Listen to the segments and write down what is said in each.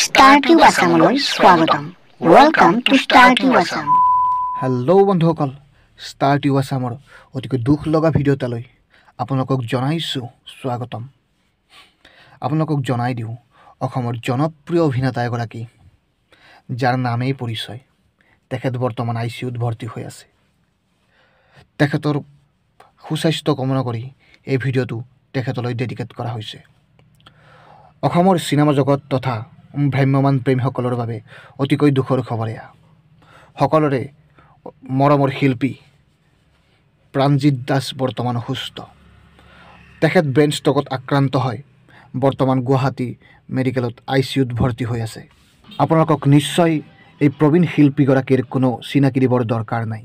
Startube Assamলৈ স্বাগতম। Welcome to Startube Assam. Hello বন্ধুসকল, Startube Assamৰ অতিকৈ দুখ লগা ভিডিঅ' এটালৈ আপোনালোকক জনাইছো স্বাগতম। আপোনালোকক জনাই দিওঁ অসমৰ জনপ্ৰিয় অভিনেতা এগৰাকী যাৰ নামেই পৰিচয়। তেখেত বৰ্তমান ICUত ভৰ্তি হৈ আছে। তেখেতৰ সুস্বাস্থ্য কামনা কৰি এই ভিডিঅ'টো তেখেতলৈ ডেডিকেট কৰা হৈছে। অসমৰ চিনেমা জগত তথা ভ্ৰাম্যমান প্ৰেমীসকলৰ বাবে অতিকৈ দুখৰ খবৰ এয়া। সকলোৰে মৰমৰ শিল্পী প্ৰাঞ্জিত দাস বৰ্তমান অসুস্থ। তেখেত ব্ৰেইন ষ্ট্ৰকত আক্ৰান্ত হয় বৰ্তমান গুৱাহাটী মেডিকেলত ICUত ভৰ্তি হৈ আছে। আপোনালোকক নিশ্চয় এই প্ৰবীণ শিল্পীগৰাকীৰ কোনো চিনাকি দিবৰ দৰকাৰ নাই।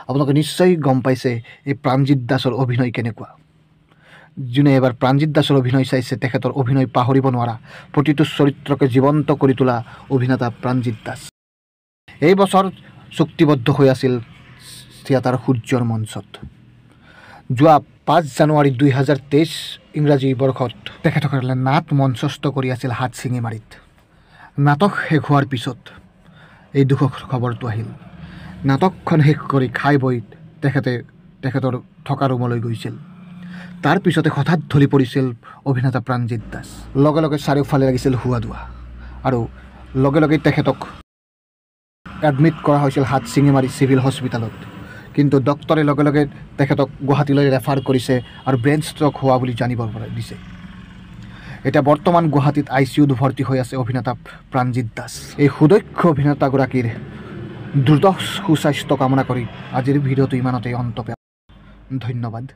আপোনালোকে নিশ্চয় গম পাইছে এই প্ৰাঞ্জিত দাসৰ অভিনয় কেনেকুৱা। যোনে এবাৰ প্ৰাঞ্জিত দাসৰ অভিনয় চাইছে তেখেতৰ অভিনয় পাহৰিব নোৱাৰা, প্ৰতিটো চৰিত্ৰকে জীৱন্ত কৰি তোলা অভিনেতা প্ৰাঞ্জিত দাস। এই বছৰ চুক্তিবদ্ধ হৈ আছিল থিয়েটাৰ সূৰ্যৰ মঞ্চত। যোৱা 5 জানুৱাৰী 2023 ইংৰাজী বৰ্ষত তেখেতসকলে নাট মঞ্চস্থ কৰি আছিল হাটশিঙিমাৰীত। নাটক শেষ হোৱাৰ পিছত এই দুখৰ খবৰটো আহিল। নাটকখন শেষ কৰি খাই বৈ তেখেতৰ থকা ৰুমলৈ গৈছিল। তাৰ পিছতে হঠাৎ ঢলি পৰিছিল অভিনেতা প্ৰাঞ্জিত দাস। লগে লগে চাৰিওফালে লাগিছিল হুৱা দুৱা আৰু লগে লগে তেখেতক এডমিট কৰা হৈছিল হাটশিঙিমাৰী চিভিল হস্পিটেলত। কিন্তু ডক্টৰে লগে লগে তেখেতক গুৱাহাটীলৈ ৰেফাৰ কৰিছে আৰু ব্ৰেইন ষ্ট্ৰক হোৱা বুলি জানিব দিছে। এতিয়া বৰ্তমান গুৱাহাটীত ICUত ভৰ্তি হৈ আছে অভিনেতা প্ৰাঞ্জিত দাস। এই সুদক্ষ অভিনেতাগৰাকীৰ দ্ৰুত সুস্বাস্থ্য কামনা কৰি আজিৰ ভিডিঅ'টো ইমানতেই অন্ত পেলাইছোঁ। ধন্যবাদ।